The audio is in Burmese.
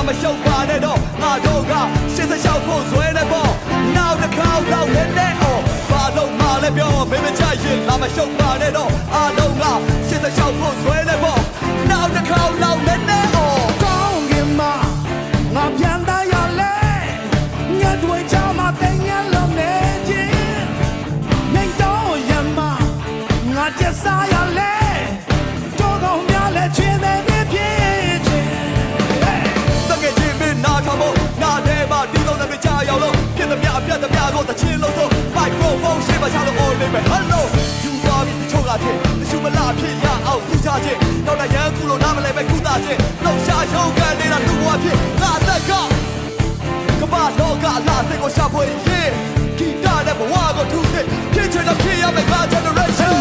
မရှုပ်ပါနဲ့တော့ငါတို့ကရှင်းစလျှောက်ဖို့ဇွဲနေပေါ့နောက်တစ်ခေါက်တော့လည်းနဲ့အော်ဘာလို့မှလည်းပြောမင်းမချရင်လာမရှုပ်ပါနဲ့တော့အားလုံးကရှင်းစလျှောက်ဖို့ဇွဲနေပေါ့နောက်တစ်ခေါက်တော့လည်းနဲ့အော်ကောင်းကင်မှာငါပြန်သားရလဲညတွေချမှာတင်ရလုံးနေခြင်းနေတော့ရမငါကျစားရလဲတော့ကောင်းများလဲချင်းနေဖြစ်ခြင်းတကယ်ချင်းမင်းနားထောင်ဖို့နားထဲမှာဒီလုံးနဲ့ကြာရောက်လို့ပြတ်သမျှပြတ်သမျှကိုတချင်းလို့ဆို microphone ရှေ့မှာချလို့ all in ပဲ hello ယူသွားပြီးတချို့ကချင်းတချို့မလားဖြစ်ရအောင်သူချခြင်းတော့လည်းရန်ကူလို့နားမလဲပဲကုသခြင်းလှုပ်ရှားရုံးကန်နေတာလူဘဝဖြစ်ငါသက်ကကမ္ဘာလောကလာစိတ်ကိုရှာဖွေရင်ဂီတနဲ့ဘဝကိုထူးစစ်ဖြစ်ချင်တော့ဖြစ်ရမယ်ငါ generation